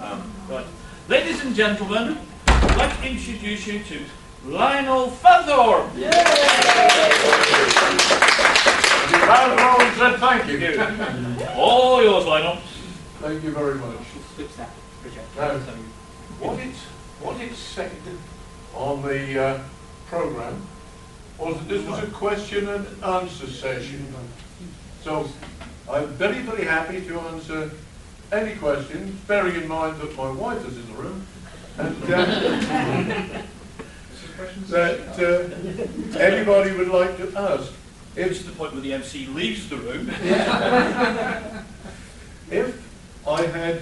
Right. Ladies and gentlemen, I'd like to introduce you to Lionel Fanthorpe. Thank you. All yours, Lionel. Thank you very much. Now, what it said on the programme was that this was a question and answer session. So I'm very, very happy to answer any questions, bearing in mind that my wife is in the room, and that anybody would like to ask. It's the point where the MC leaves the room. If I had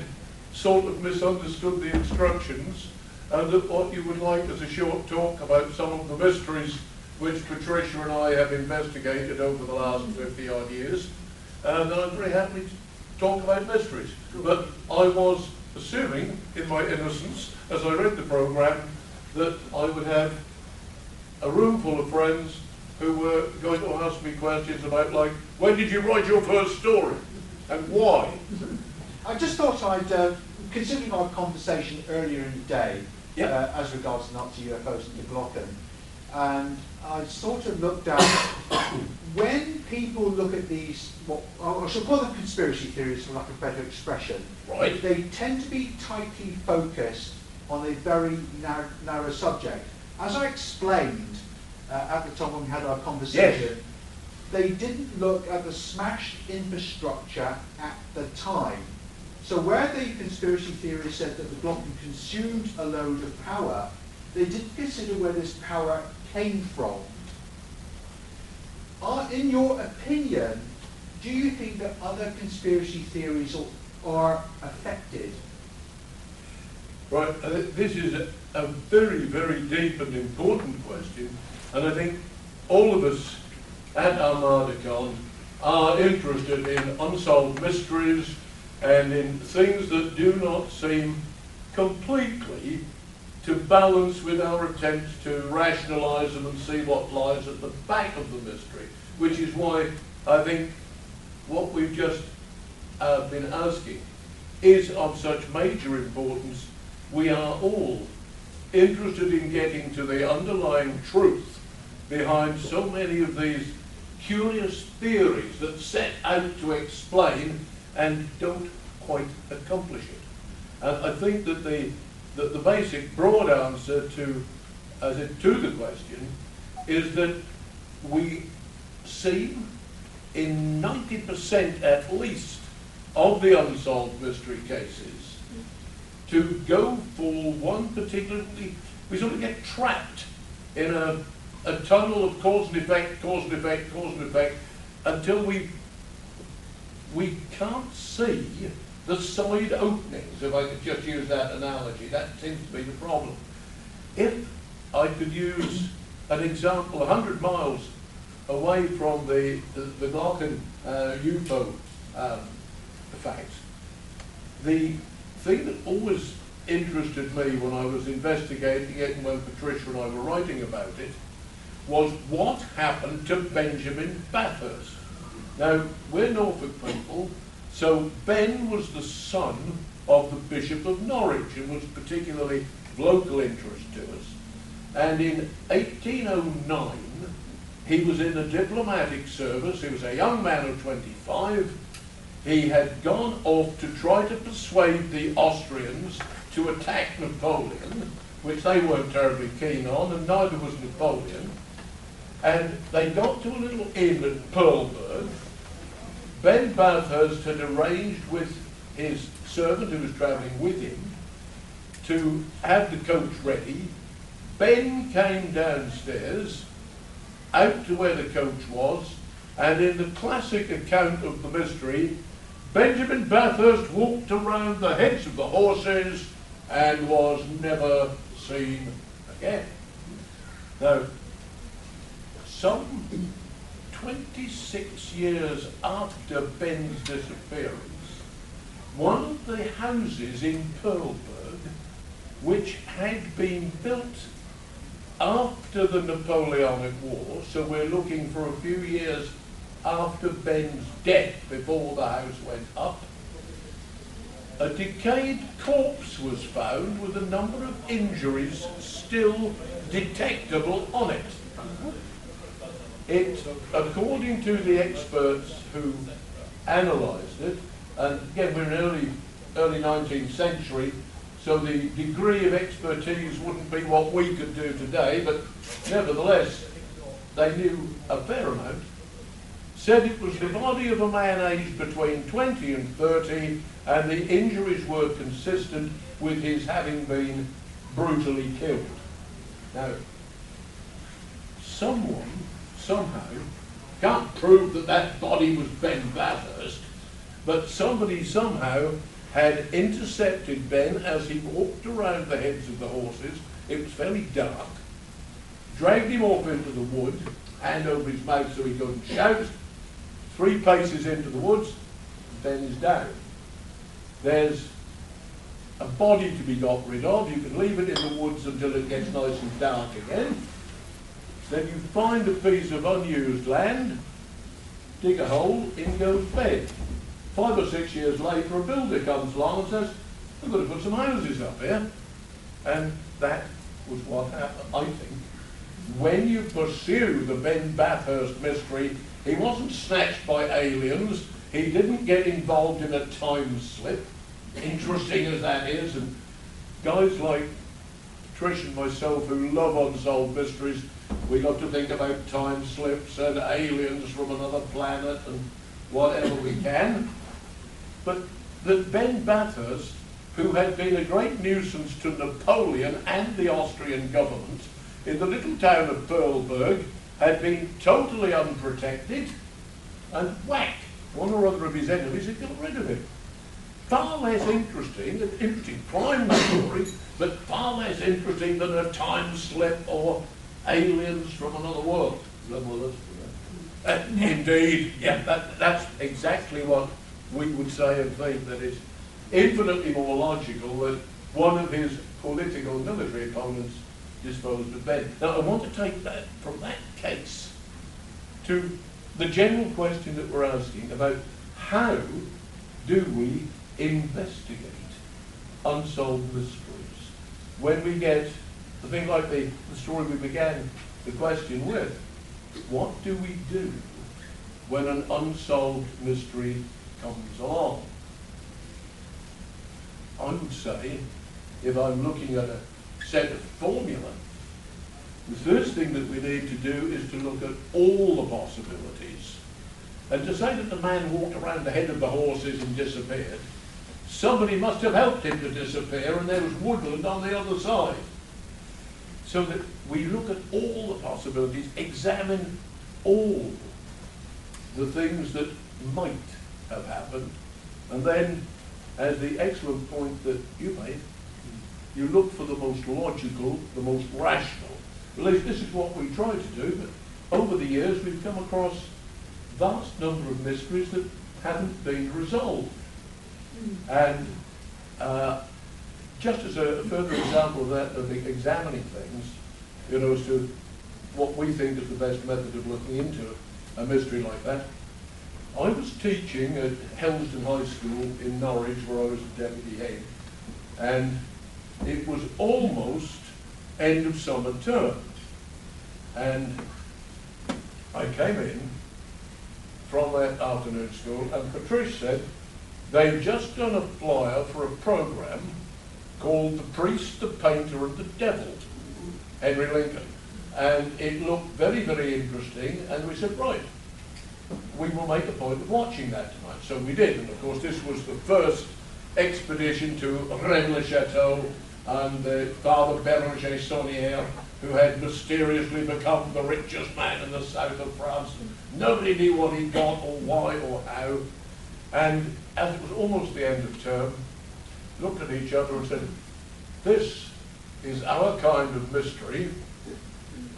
sort of misunderstood the instructions, and that what you would like is a short talk about some of the mysteries which Patricia and I have investigated over the last 50 odd years, and I'm very happy to talk about mysteries. But I was assuming, in my innocence, as I read the programme, that I would have a room full of friends who were going to ask me questions about, like, when did you write your first story? And why? I just thought I'd, considering our conversation earlier in the day, as regards Nazi UFOs and the Glocken, and I sort of looked at when people look at these, what I shall call them conspiracy theories for lack of a better expression, right? They tend to be tightly focused on a very narrow subject. As I explained at the time when we had our conversation, they didn't look at the smashed infrastructure at the time. So where the conspiracy theory said that the Glocken consumed a load of power, they didn't consider where this power came from. In your opinion, do you think that other conspiracy theories are affected? Right, this is a very, very deep and important question, and I think all of us at Armadacon are interested in unsolved mysteries and in things that do not seem completely to balance with our attempts to rationalise them and see what lies at the back of the mystery, which is why I think what we've just been asking is of such major importance. We are all interested in getting to the underlying truth behind so many of these curious theories that set out to explain and don't quite accomplish it. And I think that the basic broad answer to the question is that we seem, in 90% at least of the unsolved mystery cases, to go for one particularly, we sort of get trapped in a tunnel of cause and effect, cause and effect, cause and effect, until we can't see the side openings, if I could just use that analogy. That seems to be the problem. If I could use an example 100 miles away from the Glocken UFO fact, the thing that always interested me when I was investigating it and when Patricia and I were writing about it was what happened to Benjamin Bathurst. Now, we're Norfolk people, so Ben was the son of the Bishop of Norwich and was particularly of local interest to us. And in 1809, he was in a diplomatic service. He was a young man of 25. He had gone off to try to persuade the Austrians to attack Napoleon, which they weren't terribly keen on, and neither was Napoleon. And they got to a little inn at Pearlberg. Ben Bathurst had arranged with his servant who was travelling with him to have the coach ready. Ben came downstairs, out to where the coach was, and in the classic account of the mystery, Benjamin Bathurst walked around the heads of the horses and was never seen again. Now, some 26 years after Ben's disappearance, one of the houses in Pearlberg, which had been built after the Napoleonic War, so we're looking for a few years after Ben's death before the house went up, a decayed corpse was found with a number of injuries still detectable on it. It, according to the experts who analysed it, and again we're in early 19th century, so the degree of expertise wouldn't be what we could do today, but nevertheless they knew a fair amount, said it was the body of a man aged between 20 and 30, and the injuries were consistent with his having been brutally killed. Now, someone, somehow, can't prove that that body was Ben Bathurst, but somebody somehow had intercepted Ben as he walked around the heads of the horses. It was fairly dark. Dragged him off into the wood, hand over his mouth so he couldn't shout. 3 paces into the woods, Ben is down. There's a body to be got rid of. You can leave it in the woods until it gets nice and dark again. Then you find a piece of unused land, dig a hole, in goes Ben. 5 or 6 years later, a builder comes along and says, "We've got to put some houses up here." And that was what happened, I think. When you pursue the Ben Bathurst mystery, he wasn't snatched by aliens, he didn't get involved in a time slip, interesting as that is, and guys like Trish and myself who love unsolved mysteries, we got to think about time slips and aliens from another planet and whatever we can. But that Ben Bathurst, who had been a great nuisance to Napoleon and the Austrian government in the little town of Perleberg, had been totally unprotected, and whack, one or other of his enemies had got rid of him. Far less interesting, an interesting crime story, but far less interesting than a time slip or aliens from another world. Indeed, yeah, that's exactly what we would say and think, that it's infinitely more logical that one of his political and military opponents disposed of Ben. Now, I want to take that from that case to the general question that we're asking about how do we investigate unsolved mysteries when we get the thing like the story we began the question with. What do we do when an unsolved mystery comes along? I would say, if I'm looking at a set of formula, the first thing that we need to do is to look at all the possibilities. And to say that the man walked around the head of the horses and disappeared, somebody must have helped him to disappear, and there was woodland on the other side. So that we look at all the possibilities, examine all the things that might have happened, and then, as the excellent point that you made, you look for the most logical, the most rational. At least this is what we try to do, but over the years we've come across vast number of mysteries that haven't been resolved. And just as a further example of that, of examining things, you know, as to what we think is the best method of looking into a mystery like that, I was teaching at Helston High School in Norwich, where I was the deputy head, and it was almost end of summer term, and I came in from that afternoon school, and Patrice said they've just done a flyer for a program called The Priest, the Painter and the Devil, Henry Lincoln, and it looked very, very interesting, and we said, right, we will make a point of watching that tonight. So we did, and of course this was the first expedition to Rennes-le-Château, and Father Béranger Saunière, who had mysteriously become the richest man in the south of France. Nobody knew what he got or why or how. And as it was almost the end of term, looked at each other and said, this is our kind of mystery.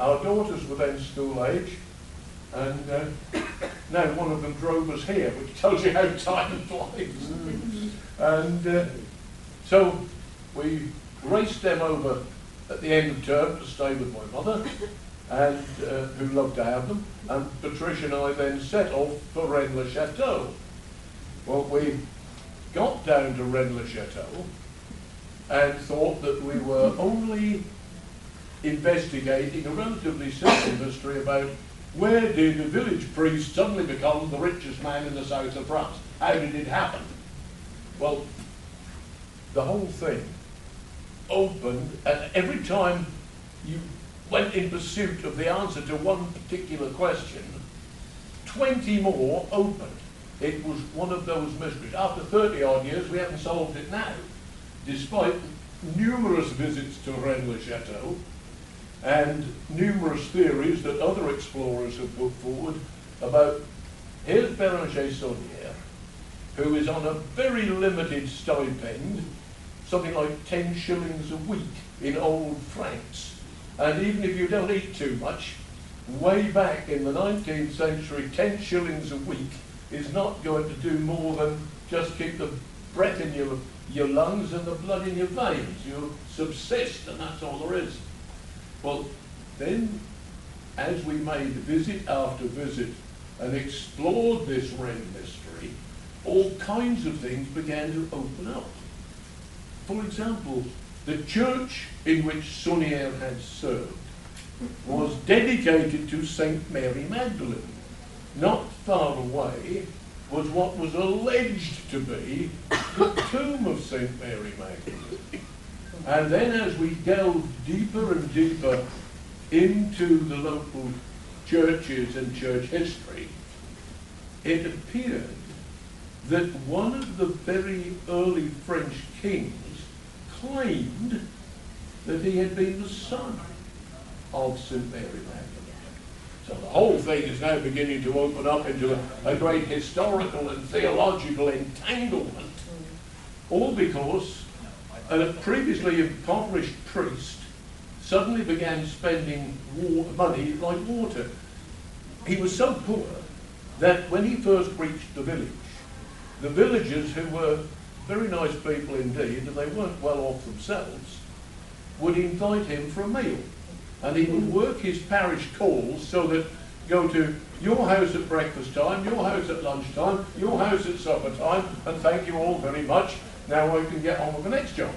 Our daughters were then school age, and now one of them drove us here, which tells you how time flies. And so we raced them over at the end of term to stay with my mother, and who loved to have them, and Patricia and I then set off for Rennes-le-Château. Well, we got down to Rennes-le-Château and thought that we were only investigating a relatively simple mystery about where did a village priest suddenly become the richest man in the south of France? How did it happen? Well, the whole thing opened, and every time you went in pursuit of the answer to one particular question, 20 more opened. It was one of those mysteries. After 30 odd years, we haven't solved it now, despite numerous visits to Rennes-le-Château and numerous theories that other explorers have put forward about, here's Béranger-Saunière, who is on a very limited stipend, something like 10 shillings a week in old francs. And even if you don't eat too much, way back in the 19th century, 10 shillings a week is not going to do more than just keep the breath in your lungs and the blood in your veins. You subsist, and that's all there is. Well, then, as we made visit after visit and explored this Rennes mystery, all kinds of things began to open up. For example, the church in which Saunière had served was dedicated to St. Mary Magdalene. Not far away was what was alleged to be the tomb of St. Mary Magdalene. And then as we delved deeper and deeper into the local churches and church history, it appeared that one of the very early French kings claimed that he had been the son of St. Mary Magdalene. So the whole thing is now beginning to open up into a great historical and theological entanglement, all because a previously impoverished priest suddenly began spending money like water. He was so poor that when he first reached the villagers, who were very nice people indeed, and they weren't well off themselves, would invite him for a meal. And he would work his parish calls so that go to your house at breakfast time, your house at lunchtime, your house at supper time, and thank you all very much. Now I can get on with the next job.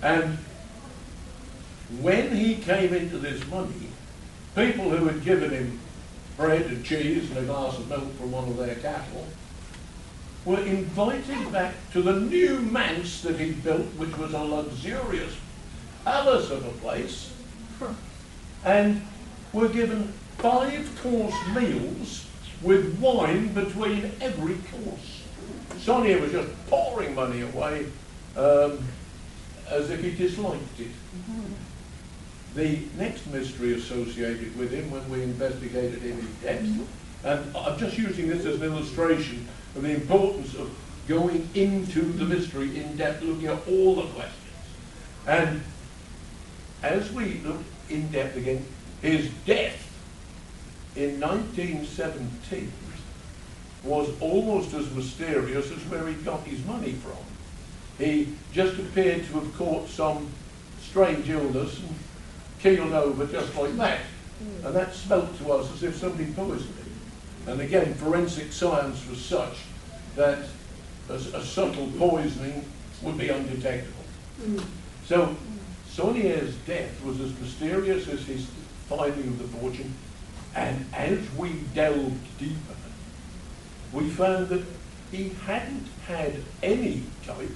And when he came into this money, people who had given him bread and cheese and a glass of milk from one of their cattle were invited back to the new manse that he built, which was a luxurious palace of a place, and were given 5-course meals with wine between every course. Saunière was just pouring money away as if he disliked it. The next mystery associated with him, when we investigated him in depth, and I'm just using this as an illustration of the importance of going into the mystery in depth, looking at all the questions. And as we look in depth again, his death in 1917 was almost as mysterious as where he got his money from. He just appeared to have caught some strange illness and keeled over just like that. And that smelt to us as if somebody poisoned him. And again, forensic science was such that a subtle poisoning would be undetectable. So Saunière's death was as mysterious as his finding of the fortune, and as we delved deeper, we found that he hadn't had any type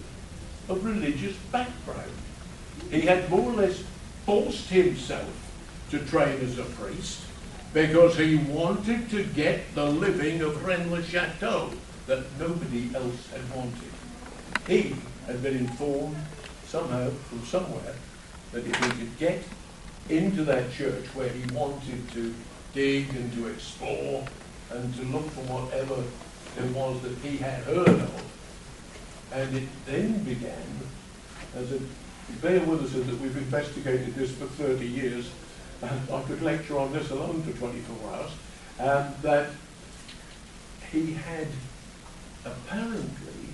of religious background. He had more or less forced himself to train as a priest because he wanted to get the living of Rennes-le-Château that nobody else had wanted. He had been informed somehow from somewhere that if he could get into that church where he wanted to dig and to explore and to look for whatever it was that he had heard of, and it then began as a, bear with us that we've investigated this for 30 years, and I could lecture on this alone for 24 hours, that he had apparently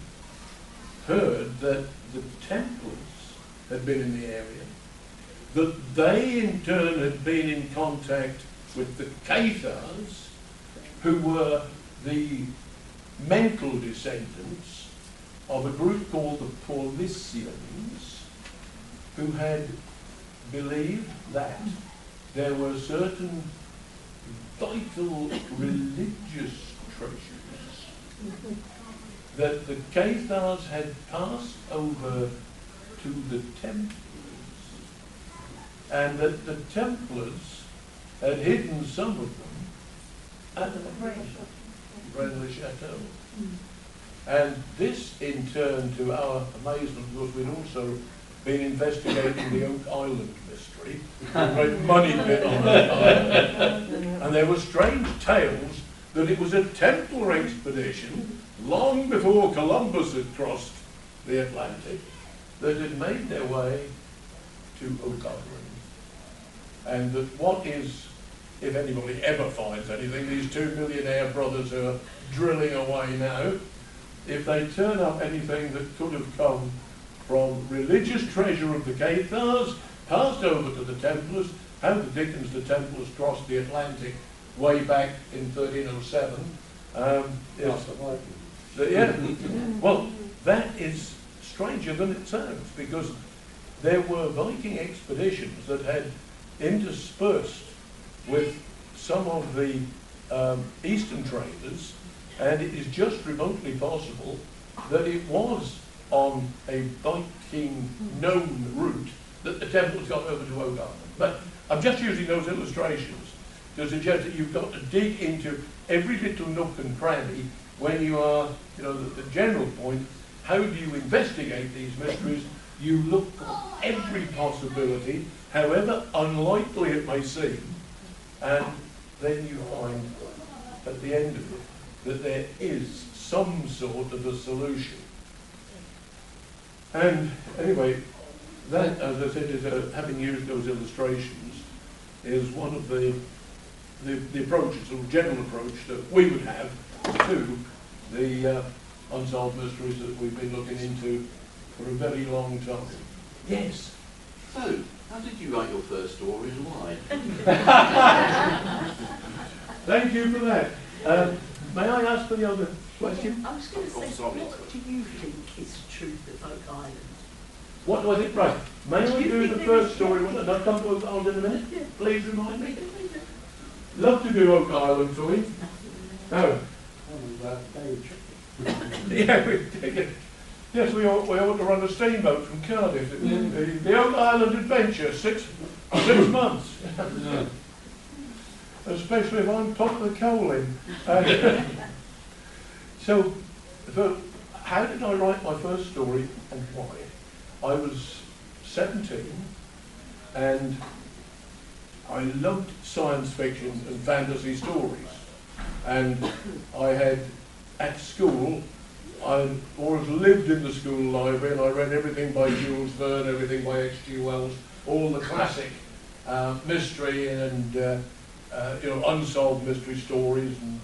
heard that the Templars had been in the area, that they in turn had been in contact with the Cathars, who were the mental descendants of a group called the Paulicians, who had believed that there were certain vital religious treasures that the Cathars had passed over to the Templars, and that the Templars had hidden some of them at the Braine Chateau. And this, in turn, to our amazement, because we'd also been investigating the Oak Island mystery, a great money pit on that island, and there were strange tales that it was a Templar expedition, long before Columbus had crossed the Atlantic, that had made their way to Oak Island. And that what is, if anybody ever finds anything, these two millionaire brothers who are drilling away now, if they turn up anything that could have come from religious treasure of the Cathars, passed over to the Templars, how the dickens the Templars crossed the Atlantic way back in 1307. Yeah, well, that is stranger than it sounds, because there were Viking expeditions that had interspersed with some of the eastern traders, and it is just remotely possible that it was on a Viking known route that the Templars got over to Oak Island. But I'm just using those illustrations to suggest that you've got to dig into every little nook and cranny when you are, the general point, how do you investigate these mysteries? You look for every possibility, however unlikely it may seem, and then you find at the end of it that there is some sort of a solution. And anyway, that, as I said, is having used those illustrations, is one of the approaches, or general approach that we would have to the unsolved mysteries that we've been looking into for a very long time. Yes. So, how did you write your first story and why? Thank you for that. May I ask for the other question? I was going to say, what do you think is the truth of Oak Island? What do I think? Right. May I do the first story when I come to Oak Island in a minute? Yeah. Please remind me. Love to do Oak Island for you. No. Yeah, yes, we ought to run a steamboat from Cardiff. The Oak Island Adventure, six months. Yeah. Especially if I'm top of the coal in. So, how did I write my first story and why? I was 17 and I loved science fiction and fantasy stories. And I had, at school, I always lived in the school library and I read everything by Jules Verne, everything by H.G. Wells, all the classic mystery and unsolved mystery stories and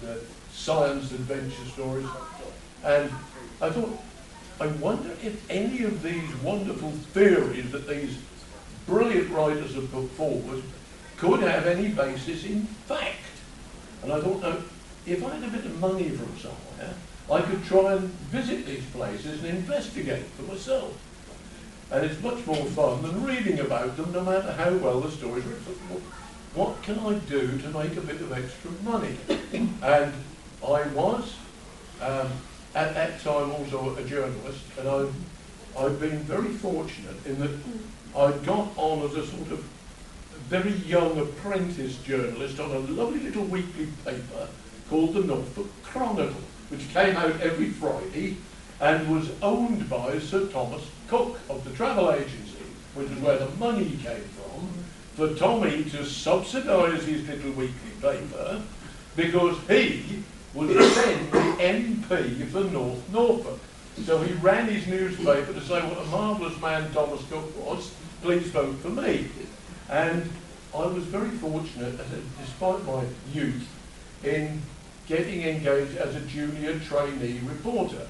science adventure stories. And I thought, I wonder if any of these wonderful theories that these brilliant writers have put forward could have any basis in fact. And I thought, now, if I had a bit of money from somewhere, I could try and visit these places and investigate for myself. And it's much more fun than reading about them, no matter how well the stories are written. What can I do to make a bit of extra money? And I was, at that time, also a journalist, and I've been very fortunate in that I got on as a sort of very young apprentice journalist on a lovely little weekly paper called the Norfolk Chronicle, which came out every Friday and was owned by Sir Thomas Cook of the travel agency, which is where the money came from, for Tommy to subsidise his little weekly paper, because he was then the MP for North Norfolk. So he ran his newspaper to say what a marvellous man Thomas Cook was, please vote for me. And I was very fortunate, despite my youth, in getting engaged as a junior trainee reporter.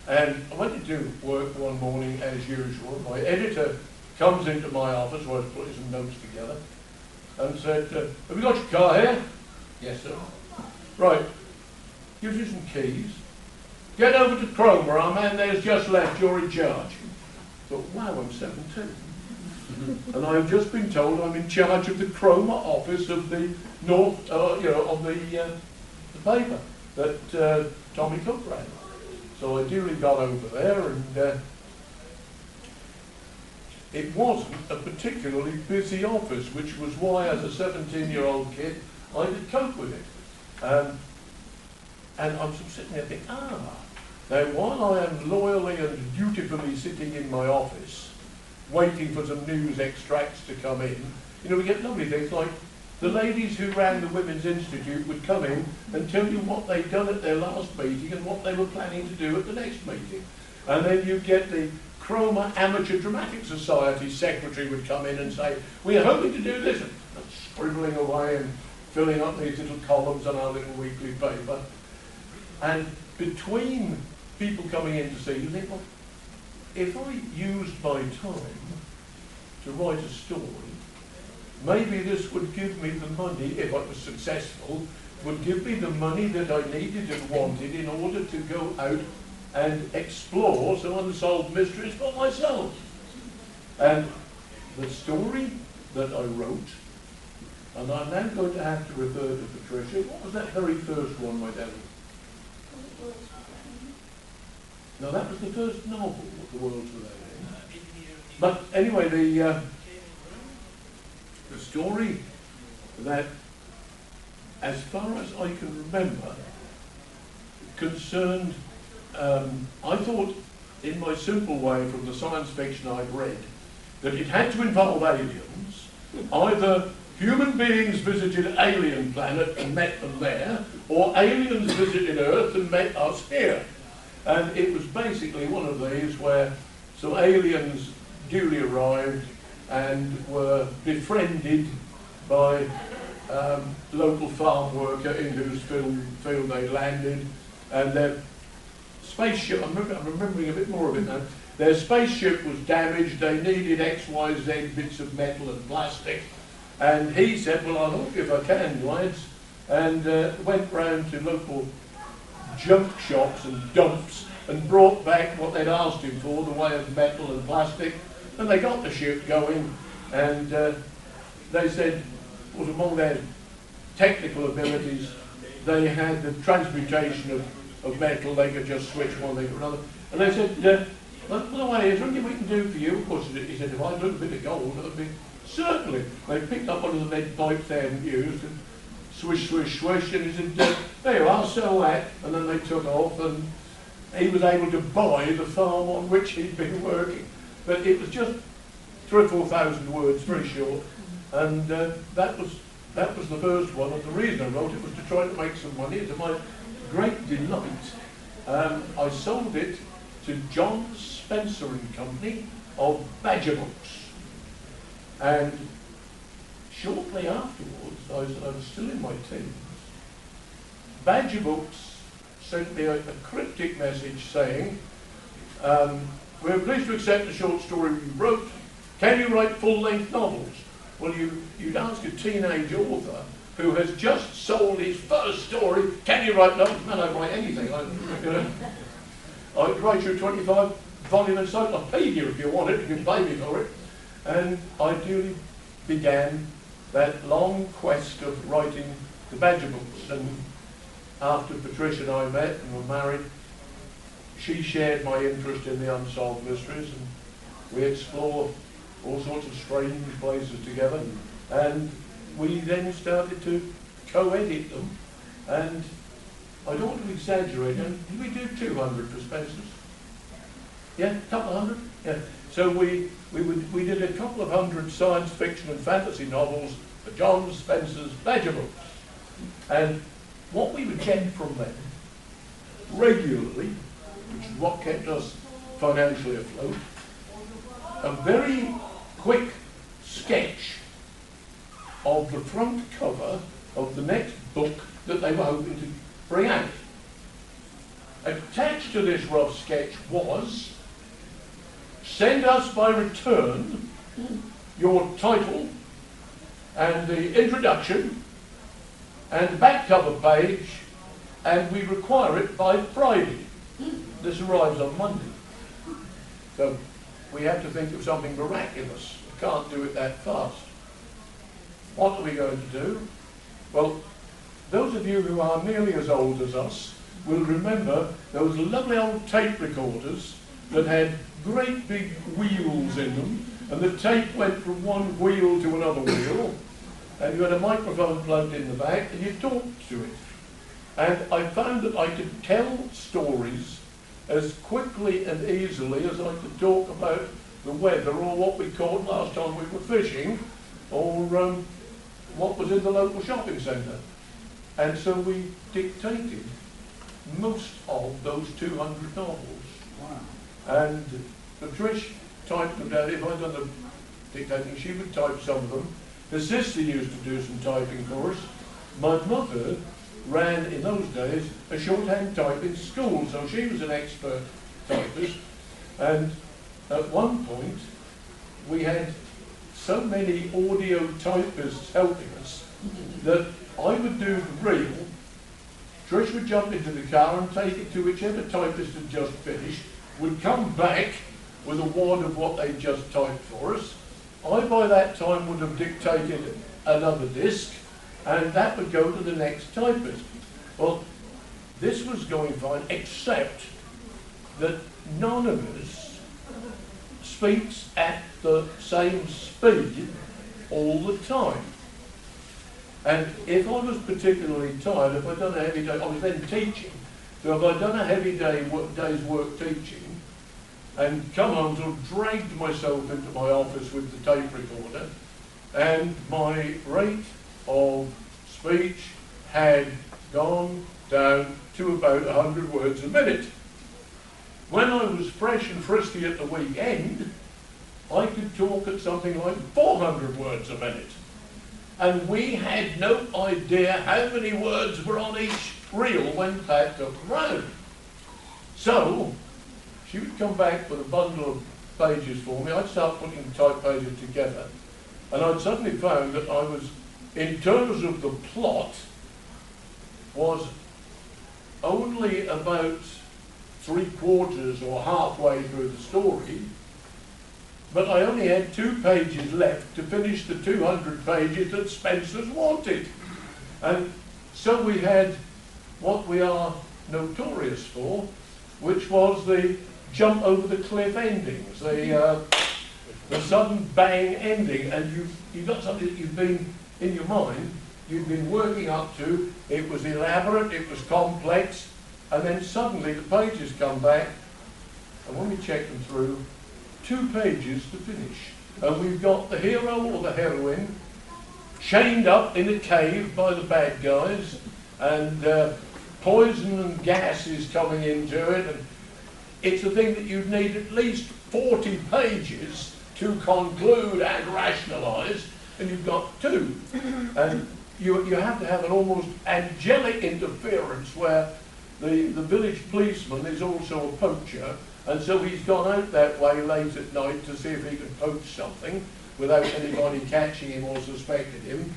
And I went into work one morning as usual. My editor comes into my office where I was putting some notes together and said, have you got your car here? Yes, sir. Right, gives you some keys. get over to Cromer, our man there's just left, you're in charge. I thought, wow, I'm 17. And I've just been told I'm in charge of the Cromer office of the North, of the paper that Tommy Cook ran. So I duly got over there, and it wasn't a particularly busy office, which was why, as a 17-year-old kid, I could cope with it. And I'm sitting there thinking, now while I am loyally and dutifully sitting in my office, waiting for some news extracts to come in, we get lovely things like the ladies who ran the Women's Institute would come in and tell you what they'd done at their last meeting and what they were planning to do at the next meeting. And then you get the Cromer Amateur Dramatic Society secretary would come in and say, we're hoping to do this, and scribbling away and filling up these little columns on our little weekly paper. And between people coming in to see, you think, well, if I used my time to write a story, maybe this would give me the money, if I was successful, would give me the money that I needed and wanted in order to go out and explore some unsolved mysteries for myself. And the story that I wrote, and I'm now going to have to refer to Patricia, what was that very first one, my darling? No, that was the first novel, The World's Without End. But anyway, the story that, as far as I can remember, concerned, I thought, in my simple way from the science fiction I'd read, that it had to involve aliens, either human beings visited an alien planet and met them there, or aliens visited Earth and met us here. And it was basically one of these where some aliens duly arrived and were befriended by local farm worker in whose field they landed, and their spaceship, I'm remembering a bit more of it now, their spaceship was damaged, they needed X, Y, Z bits of metal and plastic, and he said, well, I'll help you if I can, lads, and went round to local junk shops and dumps and brought back what they'd asked him for, the way of metal and plastic, and they got the ship going, and they said, was among their technical abilities, they had the transmutation of metal, they could just switch one thing to another, and they said, well, by the way, is there anything we can do for you? Of course, he said, if I look a bit of gold, that would be, certainly. They picked up one of the lead pipes they hadn't used, and swish, swish, swish, and he said, there you are, so that, and then they took off, and he was able to buy the farm on which he'd been working. But it was just 3,000 or 4,000 words, very short, and that was the first one, and the reason I wrote it was to try to make some money. To my great delight, I sold it to John Spencer and Company of Badger Books, and shortly afterwards, I was still in my teens, Badger Books sent me a cryptic message saying, we're pleased to accept the short story you wrote. Can you write full-length novels? Well, you'd ask a teenage author who has just sold his first story, can you write novels? Man, I'd write anything. I'd write you a 25-volume encyclopedia if you want it, you can pay me for it. And I duly began that long quest of writing the Badger Books. And after Patricia and I met and were married, she shared my interest in the unsolved mysteries, and we explored all sorts of strange places together, and we then started to co-edit them, and I don't want to exaggerate, did we do 200 for Spencer's? Yeah, a couple of hundred? Yeah. So we did a couple of hundred science fiction and fantasy novels for John Spencer's Badger Books, and what we would get from them regularly, which is what kept us financially afloat, a very quick sketch of the front cover of the next book that they were hoping to bring out. Attached to this rough sketch was, send us by return your title and the introduction and the back cover page, and we require it by Friday. This arrives on Monday. So we have to think of something miraculous. We can't do it that fast. What are we going to do? Well, those of you who are nearly as old as us will remember those lovely old tape recorders that had great big wheels in them, and the tape went from one wheel to another wheel, and you had a microphone plugged in the back, and you talked to it. And I found that I could tell stories as quickly and easily as I could talk about the weather, or what we caught last time we were fishing, or what was in the local shopping centre. And so we dictated most of those 200 novels. Wow. And Trish typed them down. If I'd done the dictating, she would type some of them. Her sister used to do some typing for us. My mother ran, in those days, a shorthand typing school, so she was an expert typist. And at one point, we had so many audio typists helping us that I would do the reel, Trish would jump into the car and take it to whichever typist had just finished, would come back with a wad of what they'd just typed for us. I, by that time, would have dictated another disc, and that would go to the next typist. Well, this was going fine, except that none of us speaks at the same speed all the time. And if I was particularly tired, if I'd done a heavy day, I was then teaching, so if I'd done a heavy day's work teaching, and come home, sort of dragged myself into my office with the tape recorder, and my rate of speech had gone down to about 100 words a minute. When I was fresh and frisky at the weekend, I could talk at something like 400 words a minute. And we had no idea how many words were on each reel when Pat took round. So, she would come back with a bundle of pages for me. I'd start putting the type pages together. And I'd suddenly found that I was, in terms of the plot, was only about 3/4 or halfway through the story, but I only had 2 pages left to finish the 200 pages that Spencer's wanted. And so we had what we are notorious for, which was the jump over the cliff endings, the sudden bang ending, and you've got something that you've been, in your mind, you've been working up to, it was elaborate, it was complex, and then suddenly the pages come back, and when we check them through, 2 pages to finish. And we've got the hero or the heroine chained up in a cave by the bad guys, and poison and gas is coming into it, and it's a thing that you'd need at least 40 pages to conclude and rationalise, and you've got 2. And you have to have an almost angelic interference where the village policeman is also a poacher, and so he's gone out that way late at night to see if he can poach something without anybody catching him or suspecting him,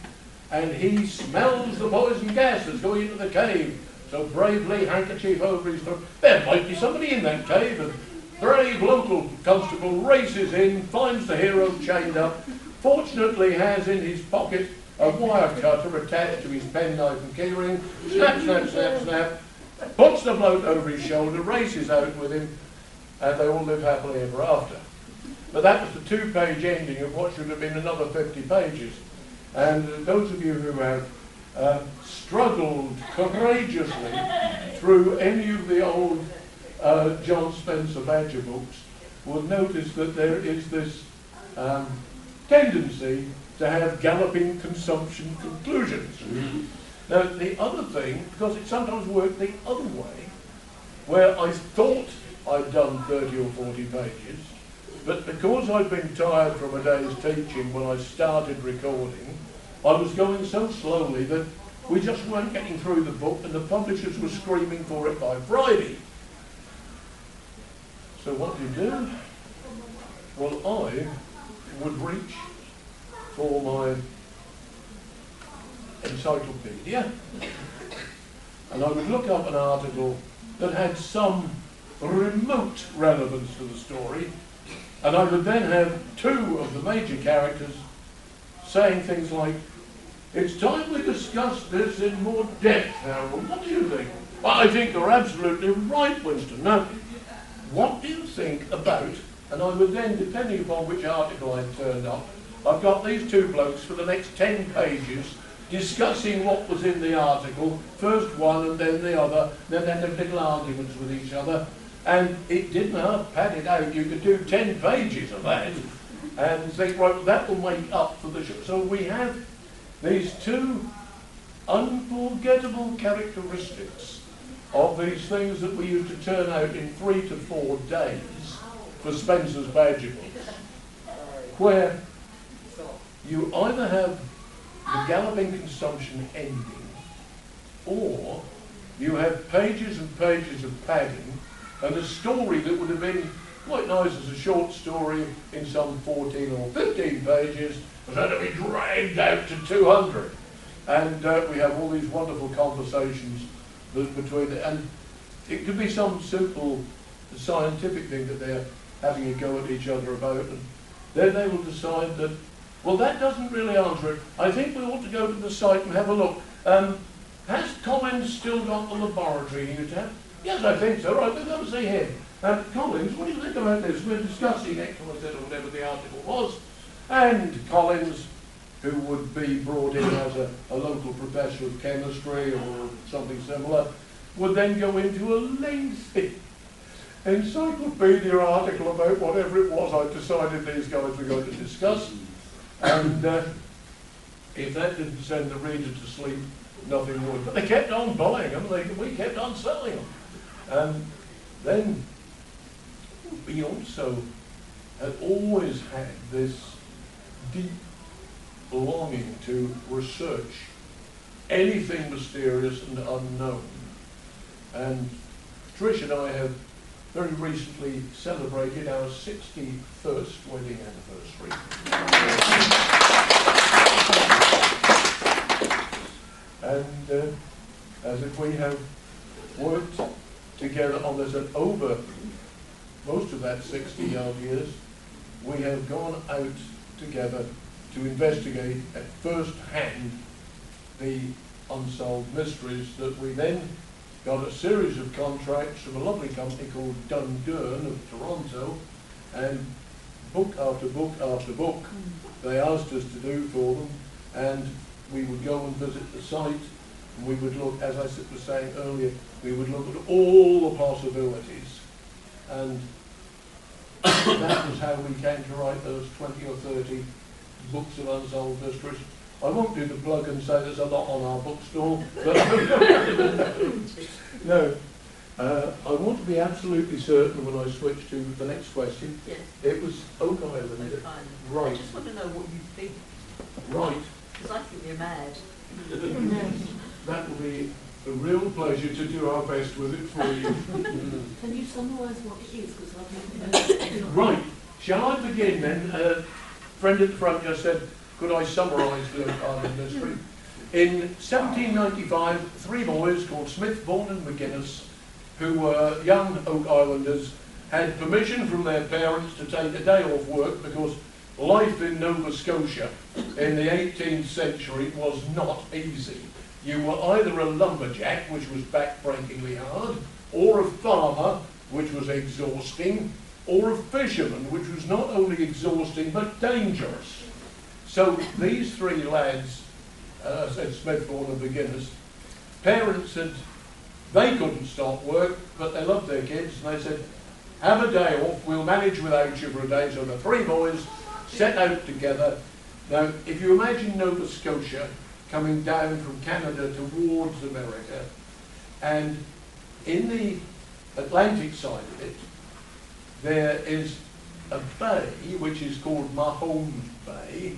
and he smells the poison gas that's going into the cave. So bravely, handkerchief over his throat, there might be somebody in that cave, and brave local constable races in, finds the hero chained up, fortunately has in his pocket a wire cutter attached to his penknife and keyring, snap, snap, snap, snap, puts the bloke over his shoulder, races out with him, and they all live happily ever after. But that was the 2-page ending of what should have been another 50 pages. And those of you who have struggled courageously through any of the old John Spencer Badger books will notice that there is this tendency to have galloping consumption conclusions. Now, the other thing, because it sometimes worked the other way, where I thought I'd done 30 or 40 pages, but because I'd been tired from a day's teaching when I started recording, I was going so slowly that we just weren't getting through the book, and the publishers were screaming for it by Friday. So what do you do? Well, I would reach for my encyclopedia, and I would look up an article that had some remote relevance to the story, and I would then have two of the major characters saying things like, "It's time we discuss this in more depth, Harold. What do you think?" "I think you're absolutely right, Winston. Now, what do you think about," and I would then, depending upon which article I turned up, "I've got these two blokes for the next 10 pages discussing what was in the article, first one and then the other, then have little arguments with each other." And it didn't half pad it out. You could do 10 pages of that and think, right, that will make up for the show. So we have these two unforgettable characteristics of these things that we used to turn out in 3 to 4 days for Spencer's Badger books, where you either have the galloping consumption ending, or you have pages and pages of padding, and a story that would have been quite nice as a short story in some 14 or 15 pages has had to be dragged out to 200. And we have all these wonderful conversations between it, and it could be some simple scientific thing that they're having a go at each other about, and then they will decide that, well, that doesn't really answer it. I think we ought to go to the site and have a look. Has Collins still got the laboratory he used to have? Yes, I think so. Right, we'll go and see him. Collins, what do you think about this? We're discussing X, Y, Z, or whatever the article was. And Collins, who would be brought in as a local professor of chemistry or something similar, would then go into a lengthy encyclopedia article about whatever it was I decided these guys were going to discuss. And if that didn't send the reader to sleep, nothing would. But they kept on buying them, we kept on selling them. And then we also had always had this deep longing to research anything mysterious and unknown. And Trish and I have very recently celebrated our 61st wedding anniversary. And as if we have worked together on this, and over most of that 60-odd years, we have gone out together to investigate at first hand the unsolved mysteries, that we then got a series of contracts from a lovely company called Dundurn of Toronto, and book after book after book they asked us to do for them, and we would go and visit the site, and we would look, as I was saying earlier, we would look at all the possibilities, and that was how we came to write those 20 or 30 books of unsolved mysteries. I won't do the plug and say there's a lot on our bookstall, but no. I want to be absolutely certain when I switch to the next question. Yes. It was Oak Island. Oak Island. Right. I just want to know what you think. Right. Because I think you're mad. That will be a real pleasure to do our best with it for you. Can you summarise what it is? Because I've never heard. Right. Shall I begin then? Friend at the front just said, could I summarise the Oak Island mystery? In 1795, 3 boys called Smith, Vaughan and McGuinness, who were young Oak Islanders, had permission from their parents to take a day off work because life in Nova Scotia in the 18th century was not easy. You were either a lumberjack, which was backbreakingly hard, or a farmer, which was exhausting, or a fisherman, which was not only exhausting but dangerous. So these 3 lads, said Smith, Vaughan and McGuinness, parents said they couldn't stop work, but they loved their kids, and they said, have a day off, we'll manage without you for a day. So the 3 boys set out together. Now, if you imagine Nova Scotia coming down from Canada towards America, and in the Atlantic side of it, there is a bay which is called Mahone Bay,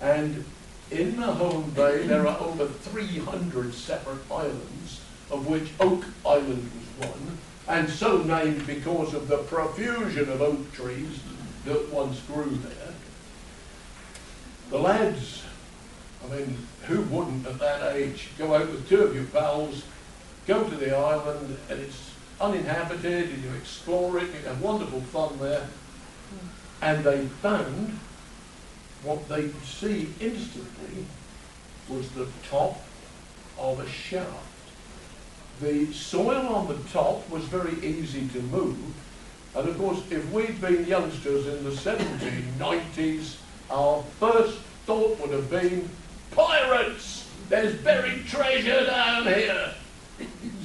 and in Mahone Bay there are over 300 separate islands, of which Oak Island was one, and so named because of the profusion of oak trees that once grew there. The lads, I mean, who wouldn't at that age go out with 2 of your pals, go to the island, and it's uninhabited, and you explore it, and you have wonderful fun there. And they found what they could see instantly was the top of a shaft. The soil on the top was very easy to move, and of course if we'd been youngsters in the 1790s, our first thought would have been, pirates! There's buried treasure down here!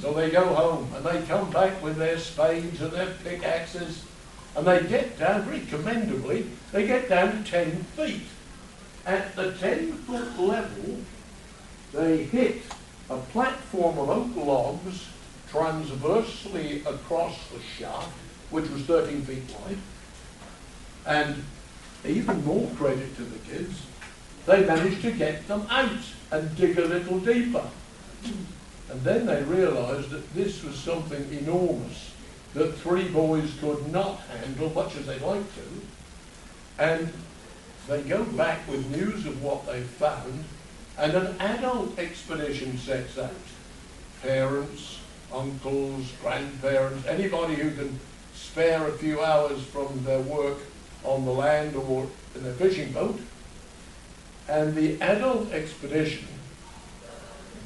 So they go home and they come back with their spades and their pickaxes, and they get down, very commendably, they get down to 10 feet. At the 10-foot level, they hit a platform of oak logs transversely across the shaft, which was 13 feet wide. And even more credit to the kids, they managed to get them out and dig a little deeper. And then they realised that this was something enormous that 3 boys could not handle, much as they'd like to. And they go back with news of what they found, and an adult expedition sets out. Parents, uncles, grandparents, anybody who can spare a few hours from their work on the land or in their fishing boat. And the adult expedition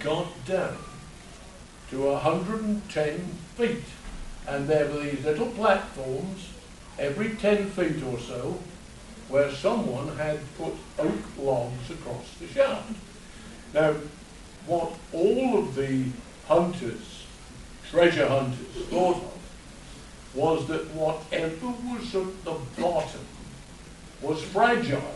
got down to 110 feet. And there were these little platforms every 10 feet or so where someone had put oak logs across the shaft. Now, what all of the hunters, treasure hunters, thought of was that whatever was at the bottom was fragile.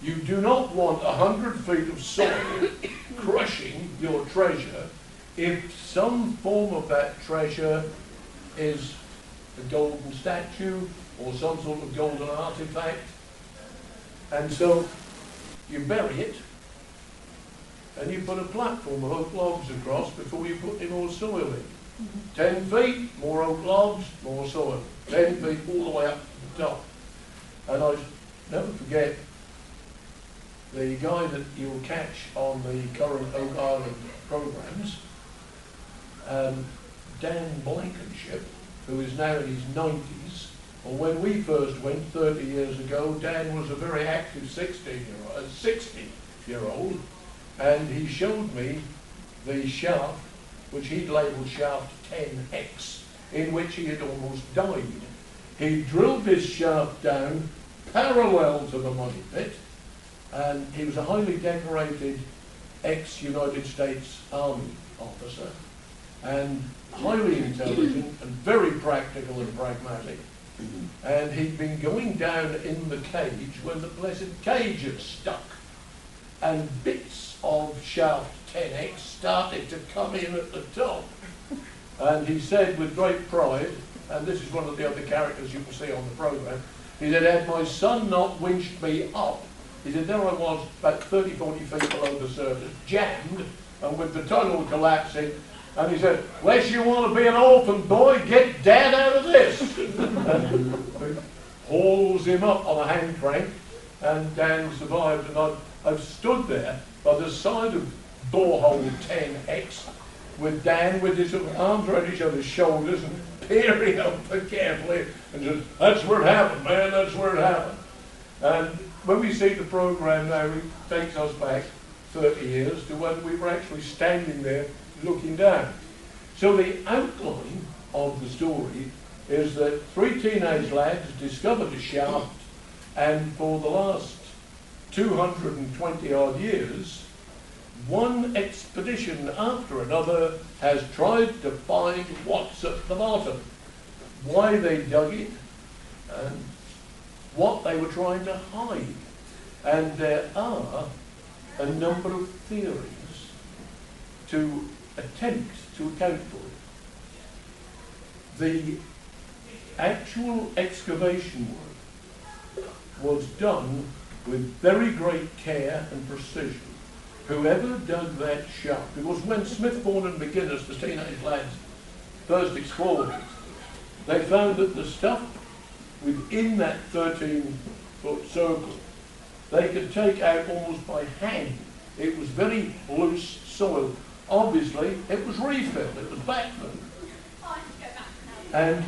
You do not want 100 feet of soil crushing your treasure if some form of that treasure is a golden statue or some sort of golden artifact. And so you bury it and you put a platform of oak logs across before you put any more soil in. 10 feet, more oak logs, more soil. 10 feet all the way up to the top. And I never forget the guy that you'll catch on the current Oak Island programs, Dan Blankenship, who is now in his 90s. Well, when we first went 30 years ago, Dan was a very active 60-year-old, and he showed me the shaft, which he'd labelled shaft 10X, in which he had almost died. He drilled this shaft down parallel to the money pit, and he was a highly decorated ex-United States Army officer, and highly intelligent and very practical and pragmatic. And he'd been going down in the cage when the blessed cage had stuck, and bits of shaft 10X started to come in at the top. And he said with great pride, and this is one of the other characters you can see on the programme, he said, had my son not winched me up, he said, there I was about 30, 40 feet below the surface, jammed, and with the tunnel collapsing, and he said, unless you want to be an orphan boy, get Dad out of this. And hauls him up on a hand crank, and Dan survived. And I've stood there by the side of borehole 10X with Dan with his arms around each other's shoulders and peering up carefully and just, that's where it happened, man, that's where it happened. And when we see the programme now, it takes us back 30 years to when we were actually standing there looking down. So the outline of the story is that 3 teenage lads discovered a shaft, and for the last 220 odd years, one expedition after another has tried to find what's at the bottom, why they dug it, and what they were trying to hide. And there are a number of theories to attempt to account for it. The actual excavation work was done with very great care and precision. Whoever dug that shaft, because when Smithbourne and McGuinness, the teenage lads, first explored it, they found that the stuff within that 13-foot circle, they could take out almost by hand. It was very loose soil. Obviously, it was refilled, it was backfilled. And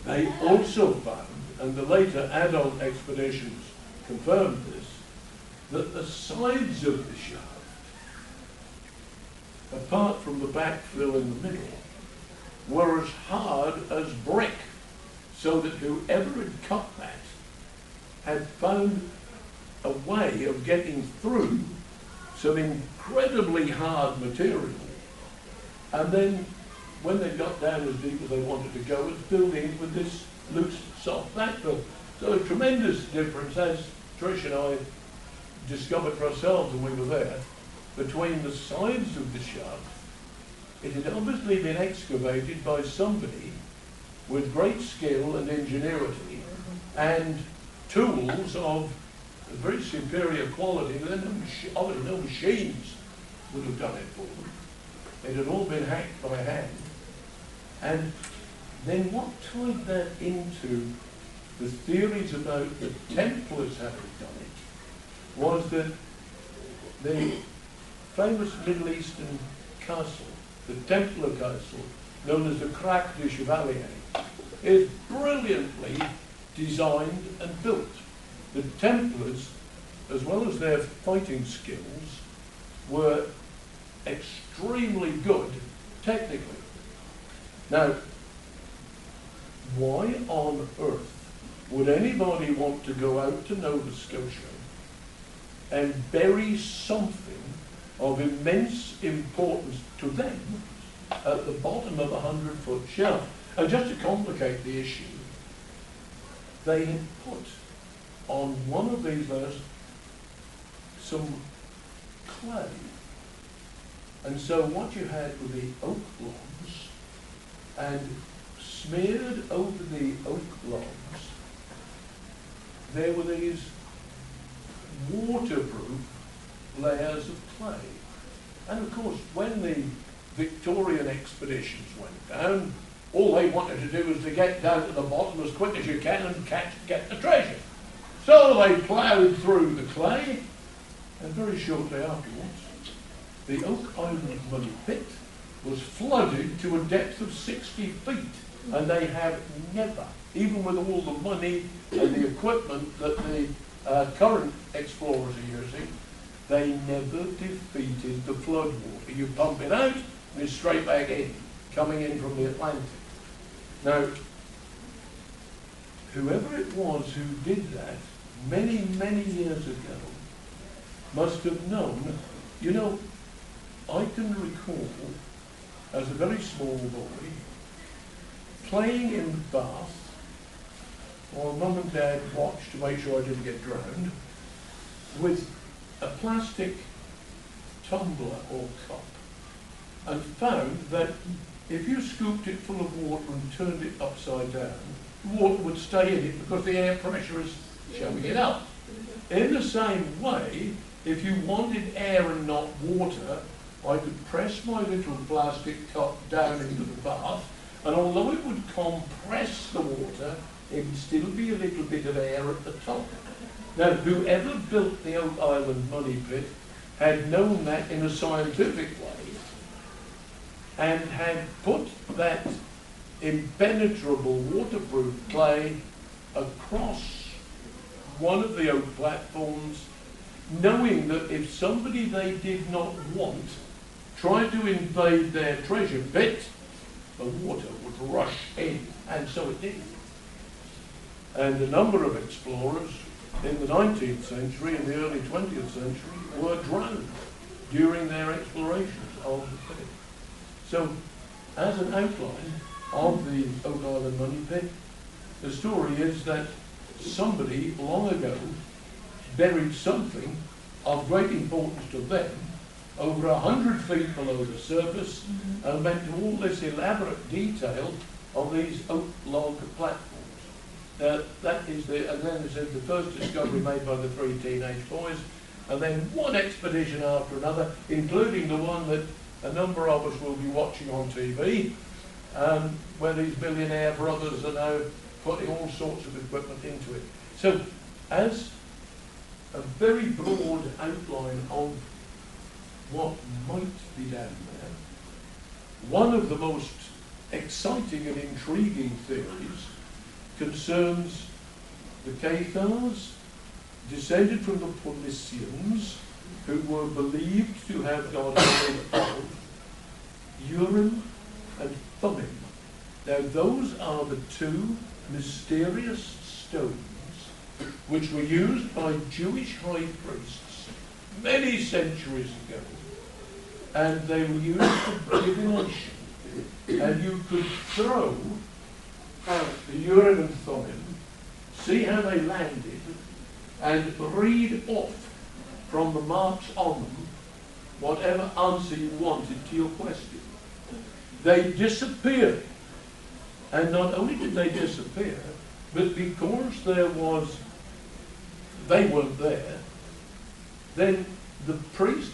they also found, and the later adult expeditions confirmed this, that the sides of the shaft, apart from the backfill in the middle, were as hard as brick, so that whoever had cut that had found a way of getting through some incredibly hard material, and then when they got down as deep as they wanted to go, it's filled in with this loose, soft backfill. So a tremendous difference, as Trish and I discovered for ourselves when we were there, between the sides of the shaft. It had obviously been excavated by somebody with great skill and ingenuity and tools of a very superior quality. Obviously no machines would have done it for them. It had all been hacked by hand. And then what tied that into the theories about the Templars having done it was that the famous Middle Eastern castle, the Templar castle, known as the Crac du Chevalier, is brilliantly designed and built. The Templars, as well as their fighting skills, were extremely good technically. Now, why on earth would anybody want to go out to Nova Scotia and bury something of immense importance to them at the bottom of a 100-foot shelf? And just to complicate the issue, they had put on one of these layers some clay. And so what you had were the oak logs, and smeared over the oak logs, there were these waterproof layers of clay. And of course, when the Victorian expeditions went down, all they wanted to do was to get down to the bottom as quick as you can and get the treasure. So they ploughed through the clay, and very shortly afterwards, the Oak Island money pit was flooded to a depth of 60 feet. And they have never, even with all the money and the equipment that the current explorers are using, they never defeated the flood water. You pump it out and it's straight back in, coming in from the Atlantic. Now, whoever it was who did that many, many years ago must have known. You know, I can recall as a very small boy playing in the bath while Mum and Dad watched to make sure I didn't get drowned with a plastic tumbler or cup, and found that if you scooped it full of water and turned it upside down, the water would stay in it because the air pressure is showing it up. In the same way, if you wanted air and not water, I could press my little plastic cup down into the bath, and although it would compress the water, it would still be a little bit of air at the top. Now, whoever built the Oak Island money pit had known that in a scientific way and had put that impenetrable waterproof clay across one of the oak platforms, knowing that if somebody they did not want tried to invade their treasure pit, the water would rush in, and so it did. And a number of explorers in the 19th century and the early 20th century were drowned during their explorations of the pit. So, as an outline of the Oak Island money pit, the story is that somebody long ago buried something of great importance to them over 100 feet below the surface, and went to all this elaborate detail of these oak log platforms. That is and then there's the first discovery made by the 3 teenage boys, and then one expedition after another, including the one that a number of us will be watching on TV, where these billionaire brothers are now putting all sorts of equipment into it. So, as a very broad outline of what might be down there, one of the most exciting and intriguing theories concerns the Cathars, descended from the Paulicians, who were believed to have got hold of Urim and Thummim. Now those are the two mysterious stones which were used by Jewish high priests many centuries ago, and they were used for divination. And you could throw the Urim and Thummim, see how they landed, and read off from the marks on them whatever answer you wanted to your question. They disappeared. And not only did they disappear, but because they weren't there, then the priests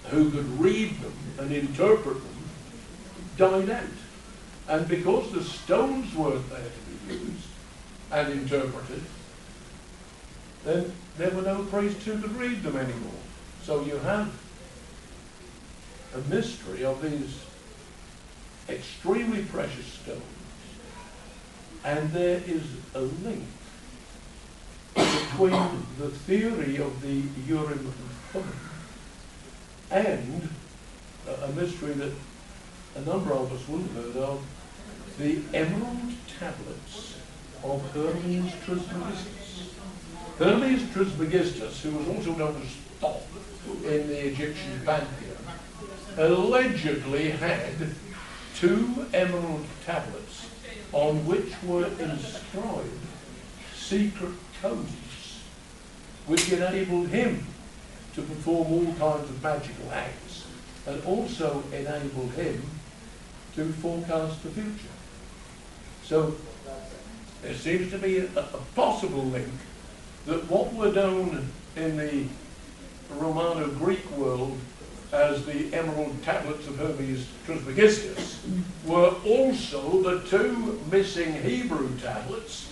who could read them and interpret them died out. And because the stones weren't there to be used and interpreted, then there were no priests who could read them anymore. So you have a mystery of these extremely precious stones, and there is a link between the theory of the Urim and Thummim and a mystery that a number of us will have heard of, the emerald tablets of Hermes Trismegistus. Hermes Trismegistus, who was also known as Thoth in the Egyptian pantheon, allegedly had 2 emerald tablets on which were inscribed secret codes which enabled him to perform all kinds of magical acts and also enabled him to forecast the future. So there seems to be a possible link that what were known in the Romano-Greek world as the emerald tablets of Hermes Trismegistus were also the 2 missing Hebrew tablets,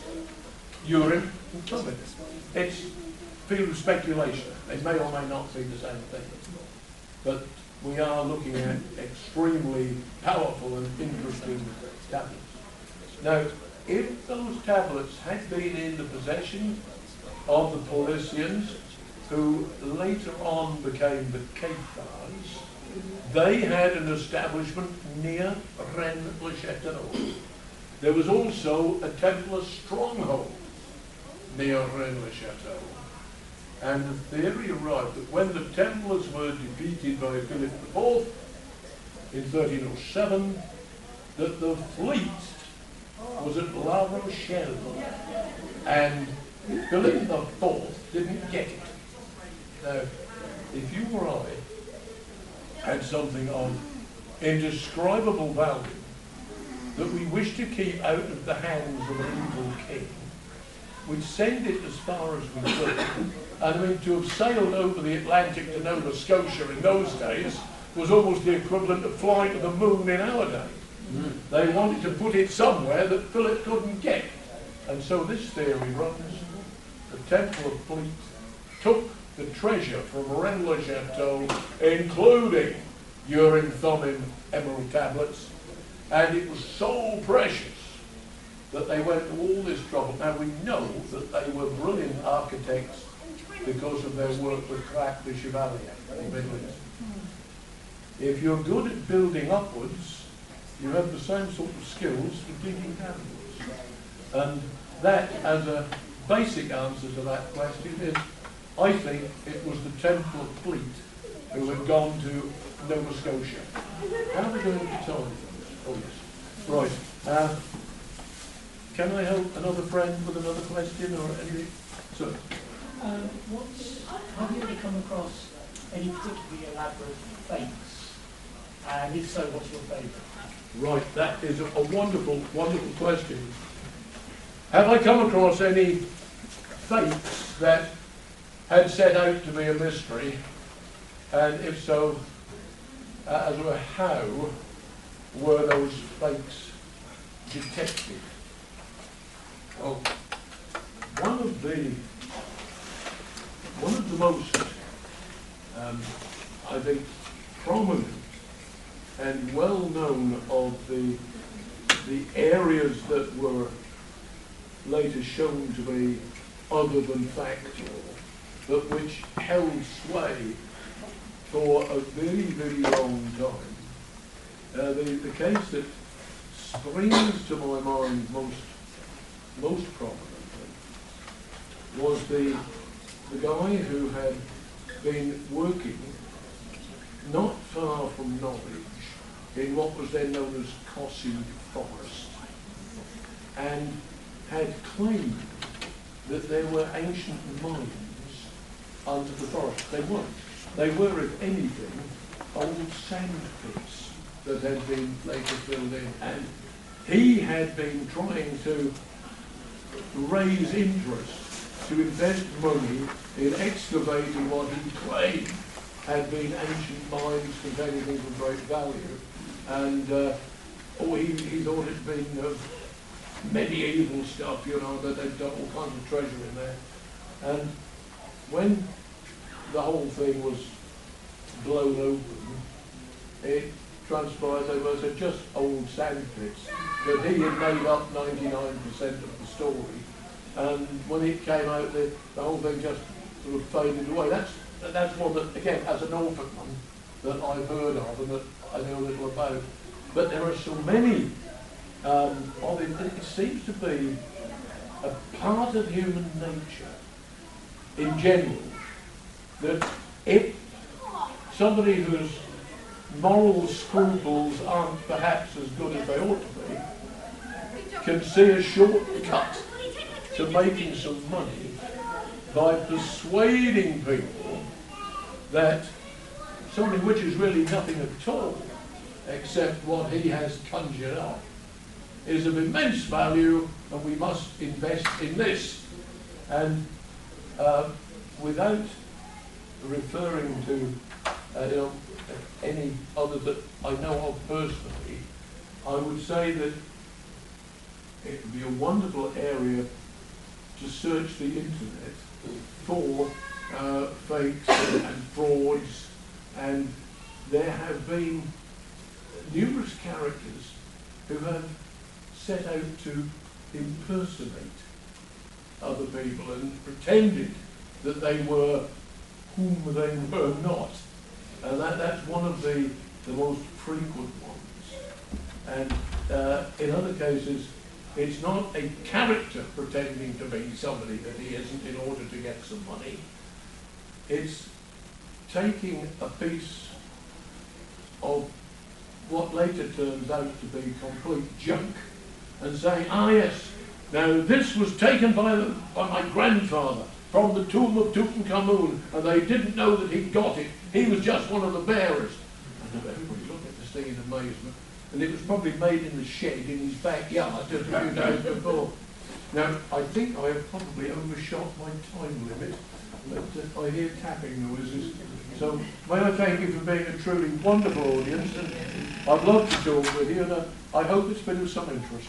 Urim and Thummim. It's field of speculation. They may or may not be the same thing. But we are looking at extremely powerful and interesting tablets. Now, if those tablets had been in the possession of the Paulicians, who later on became the Cathars, they had an establishment near Rennes-le-Château. There was also a Templar stronghold near Rennes-le-Château. And the theory arrived that when the Templars were defeated by Philip IV in 1307, that the fleet was at La Rochelle, and Philip IV didn't get it. Now, if you or I had something of indescribable value that we wish to keep out of the hands of an evil king, we'd send it as far as we could. And I mean, to have sailed over the Atlantic to Nova Scotia in those days was almost the equivalent of flying to the moon in our day. They wanted to put it somewhere that Philip couldn't get. And so this theory runs: the Templar fleet took the treasure from Rennes-le-Château, including Urim Thummim emerald tablets, and it was so precious that they went to all this trouble. Now we know that they were brilliant architects because of their work with Claque de Chevalier in Midlands. If you're good at building upwards, you have the same sort of skills for digging downwards. And that, as a basic answer to that question, is I think it was the Templar fleet who had gone to Nova Scotia. How are we going to time? Oh yes. Right. Can I help another friend with another question or anything? So, have you ever come across any particularly elaborate fakes? And if so, what's your favourite? Right, that is a wonderful, wonderful question. Have I come across any fakes that had set out to be a mystery? And if so, as well, how were those fakes detected? Well, one of the most, I think, prominent and well known of the the areas that were later shown to be other than factual, but which held sway for a very, very long time. The case that springs to my mind most prominently was the guy who had been working not far from Norwich in what was then known as Cossey Forest, and had claimed that there were ancient mines under the forest. They weren't. They were, if anything, old sand pits that had been later filled in. And he had been trying to raise interest, to invest money in excavating what he claimed had been ancient mines containing things of great value. And he thought it'd been medieval stuff, you know, that they'd done all kinds of treasure in there. And when the whole thing was blown open, it transpired they were just old sand pits, that he had made up 99% of the story. And when it came out, the whole thing just sort of faded away. That's one that, again, as an orphanman, that I've heard of and that I know little about. But there are so many of it. It seems to be a part of human nature in general that if somebody whose moral scruples aren't perhaps as good as they ought to be can see a shortcut to making some money by persuading people that something which is really nothing at all except what he has conjured up is of immense value, and we must invest in this. And without referring to any others that I know of personally, I would say that it would be a wonderful area to search the internet for fakes and frauds, and there have been numerous characters who have set out to impersonate other people and pretended that they were whom they were not. And that's one of the most frequent ones. And in other cases, it's not a character pretending to be somebody that he isn't in order to get some money. It's taking a piece of what later turns out to be complete junk and saying, ah yes, now this was taken by my grandfather from the tomb of Tutankhamun, and they didn't know that he got it. He was just one of the bearers. And everybody looked at this thing in amazement. And it was probably made in the shed in his backyard just a few days before. Now, I think I have probably overshot my time limit, but I hear tapping noises. So, may I thank you for being a truly wonderful audience, and I'd love to talk with you, and I hope it's been of some interest.